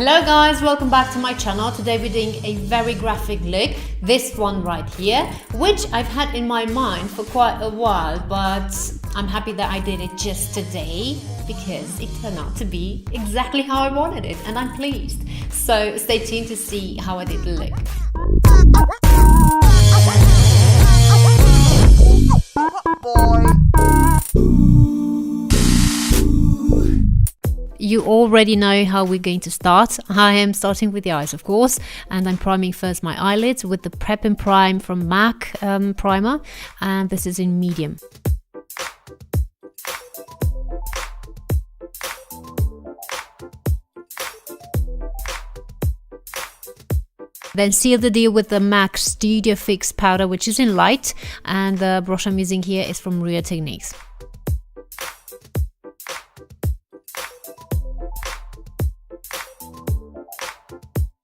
Hello guys, welcome back to my channel. Today we're doing a very graphic look, this one right here, which I've had in my mind for quite a while, but I'm happy that I did it just today because it turned out to be exactly how I wanted it and I'm pleased. So stay tuned to see how I did the look. You already know how we're going to start. I am starting with the eyes, of course, and I'm priming first my eyelids with the Prep and Prime from MAC primer, and this is in medium. Then seal the deal with the MAC Studio Fix powder, which is in light, and the brush I'm using here is from Rhode Techniques.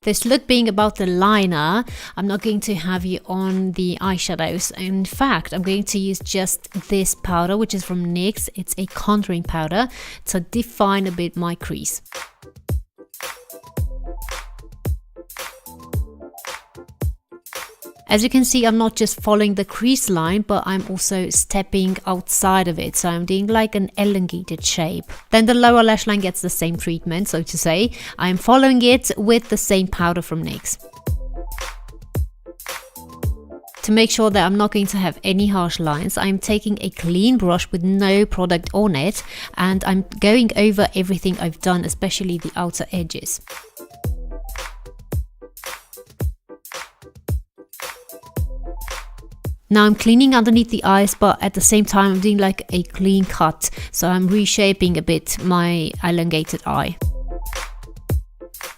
This look being about the liner, I'm not going to have you on the eyeshadows. In fact, I'm going to use just this powder, which is from NYX. It's a contouring powder to define a bit my crease. As you can see, I'm not just following the crease line, but I'm also stepping outside of it. So I'm doing like an elongated shape. Then the lower lash line gets the same treatment, so to say. I'm following it with the same powder from NYX. To make sure that I'm not going to have any harsh lines, I'm taking a clean brush with no product on it, and I'm going over everything I've done, especially the outer edges. Now I'm cleaning underneath the eyes, but at the same time I'm doing like a clean cut. So I'm reshaping a bit my elongated eye.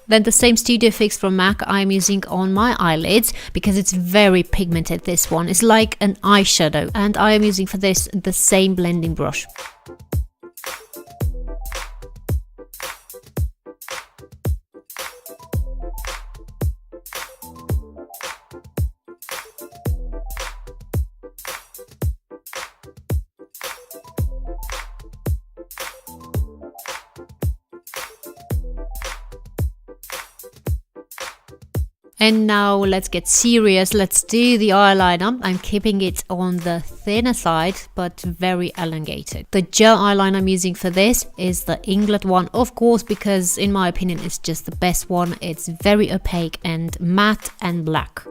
Then the same Studio Fix from MAC I'm using on my eyelids because it's very pigmented, this one. It's like an eyeshadow, and I am using for this the same blending brush. And now let's get serious. Let's do the eyeliner. I'm keeping it on the thinner side, but very elongated. The gel eyeliner I'm using for this is the Inglot one, of course, because in my opinion, it's just the best one. It's very opaque and matte and black.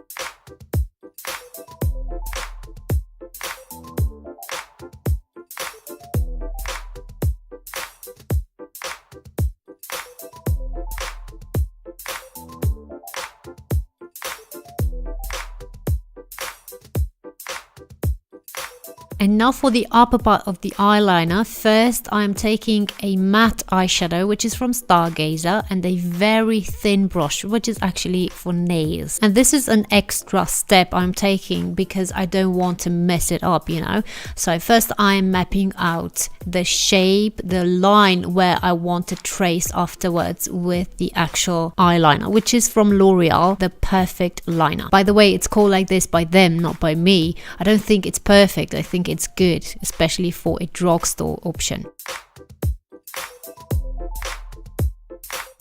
And now for the upper part of the eyeliner. First, I'm taking a matte eyeshadow, which is from Stargazer, and a very thin brush, which is actually for nails. And this is an extra step I'm taking because I don't want to mess it up, you know. So first I'm mapping out the shape, the line where I want to trace afterwards with the actual eyeliner, which is from L'Oreal, the Perfect Liner. By the way, it's called like this by them, not by me. I don't think it's perfect. I think it's good, especially for a drugstore option.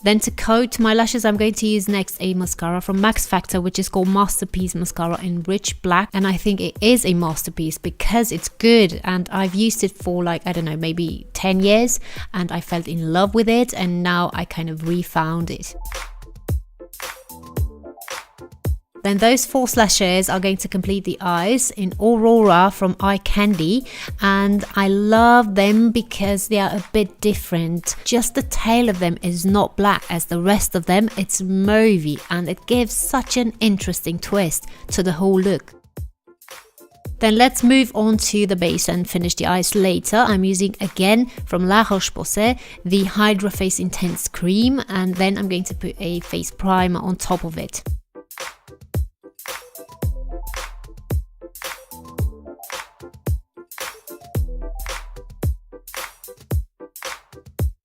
Then to coat my lashes, I'm going to use next a mascara from Max Factor, which is called Masterpiece Mascara in Rich Black. And I think it is a masterpiece because it's good. And I've used it for like, I don't know, maybe 10 years. And I felt in love with it. And now I kind of refound it. Then those 4 lashes are going to complete the eyes in Aurora from Eye Candy, and I love them because they are a bit different. Just the tail of them is not black as the rest of them, it's mauvey, and it gives such an interesting twist to the whole look. Then let's move on to the base and finish the eyes later. I'm using again from La Roche-Posay the Hydra Face Intense Cream, and then I'm going to put a face primer on top of it.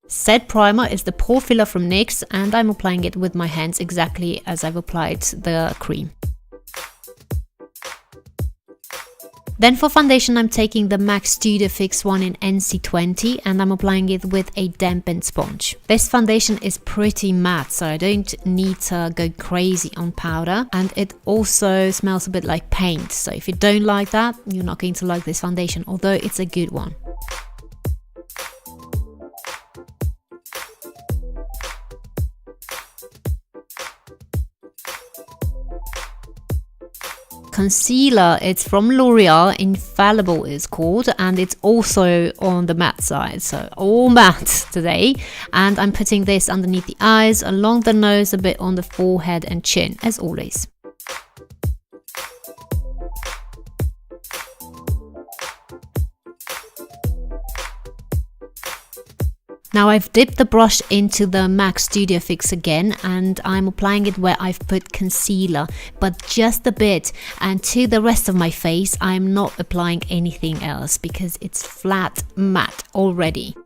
Set primer is the pore filler from NYX, and I'm applying it with my hands exactly as I've applied the cream. Then for foundation, I'm taking the MAC Studio Fix one in NC20 and I'm applying it with a dampened sponge. This foundation is pretty matte, so I don't need to go crazy on powder, and it also smells a bit like paint. So if you don't like that, you're not going to like this foundation, although it's a good one. Concealer, it's from L'Oreal, Infallible is called, and it's also on the matte side, so all matte today. And I'm putting this underneath the eyes, along the nose, a bit on the forehead and chin, as always. Now I've dipped the brush into the MAC Studio Fix again, and I'm applying it where I've put concealer, but just a bit, and to the rest of my face I'm not applying anything else because it's flat matte already.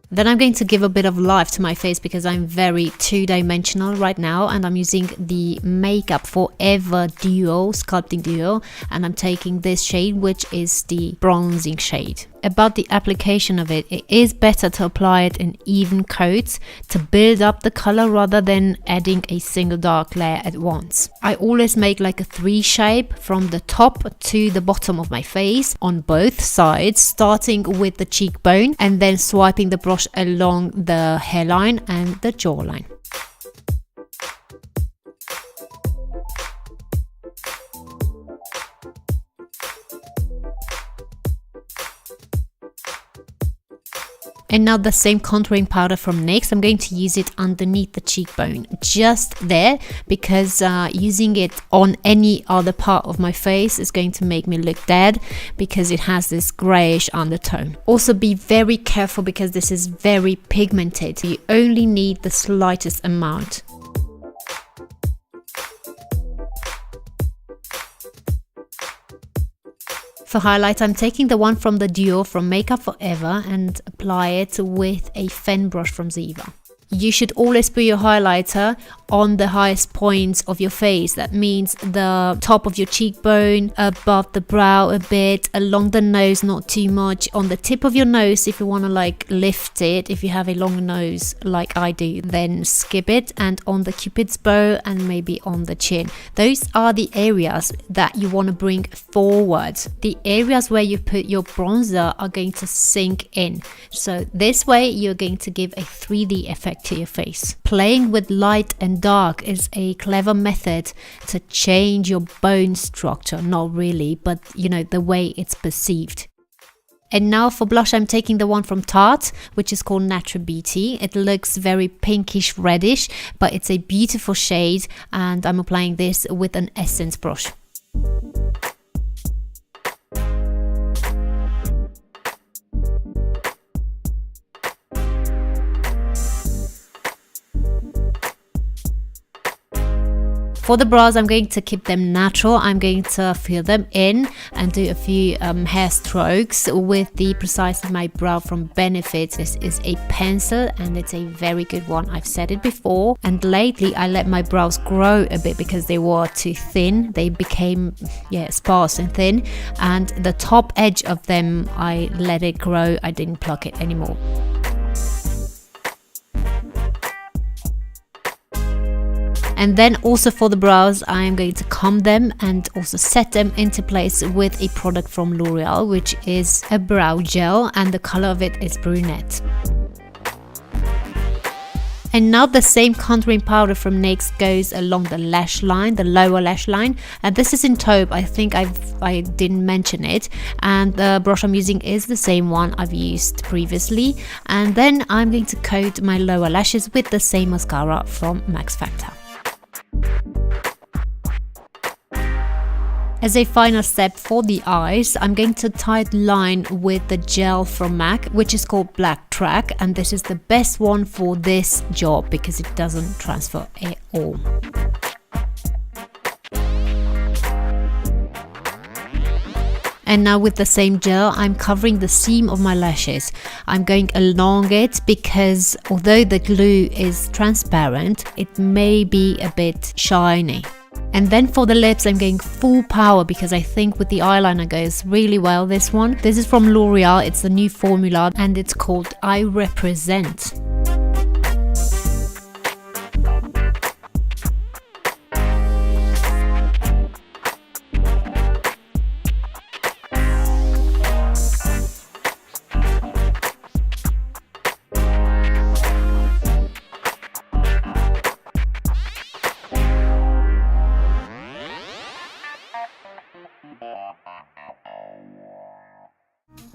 Then I'm going to give a bit of life to my face because I'm very two-dimensional right now, and I'm using the Makeup Forever Duo, Sculpting Duo, and I'm taking this shade, which is the bronzing shade. About the application of it, it is better to apply it in even coats to build up the color rather than adding a single dark layer at once. I always make like a 3 shape from the top to the bottom of my face on both sides, starting with the cheekbone and then swiping the brush along the hairline and the jawline. And now the same contouring powder from NYX, I'm going to use it underneath the cheekbone, just there, because using it on any other part of my face is going to make me look dead because it has this grayish undertone. Also be very careful because this is very pigmented. You only need the slightest amount. For highlight, I'm taking the one from the duo from Makeup Forever and apply it with a fan brush from Ziva. You should always put your highlighter on the highest points of your face. That means the top of your cheekbone, above the brow a bit, along the nose, not too much, on the tip of your nose if you want to like lift it. If you have a long nose like I do, then skip it, and on the cupid's bow and maybe on the chin. Those are the areas that you want to bring forward. The areas where you put your bronzer are going to sink in. So this way you're going to give a 3D effect to your face. Playing with light and dark is a clever method to change your bone structure. Not really, but you know, the way it's perceived. And now for blush, I'm taking the one from Tarte, which is called Natural Beauty. It looks very pinkish reddish, but it's a beautiful shade, and I'm applying this with an Essence brush. For the brows, I'm going to keep them natural. I'm going to fill them in and do a few hair strokes with the Precise My Brow from Benefit. This is a pencil and it's a very good one. I've said it before, and lately I let my brows grow a bit because they were too thin. They became sparse and thin, and the top edge of them I let it grow. I didn't pluck it anymore. And then also for the brows, I am going to comb them and also set them into place with a product from L'Oreal, which is a brow gel, and the color of it is brunette. And now the same contouring powder from NYX goes along the lash line, the lower lash line. And this is in taupe. I think I didn't mention it. And the brush I'm using is the same one I've used previously. And then I'm going to coat my lower lashes with the same mascara from Max Factor. As a final step for the eyes, I'm going to tight line with the gel from MAC, which is called Black Track, and this is the best one for this job because it doesn't transfer at all. And now with the same gel, I'm covering the seam of my lashes. I'm going along it because although the glue is transparent, it may be a bit shiny. And then for the lips, I'm going full power because I think with the eyeliner goes really well, this one. This is from L'Oreal, it's the new formula and it's called I Represent.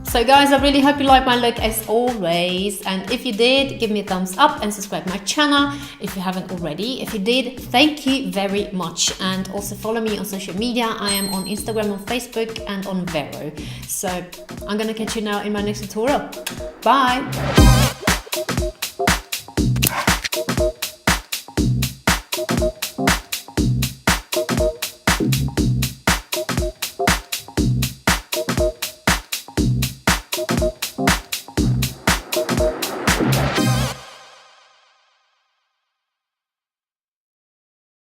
So guys, I really hope you like my look as always, and if you did, give me a thumbs up and subscribe to my channel if you haven't already. If you did, thank you very much, and also follow me on social media. I am on Instagram, on Facebook and on VERO. So I'm gonna catch you now in my next tutorial. Bye!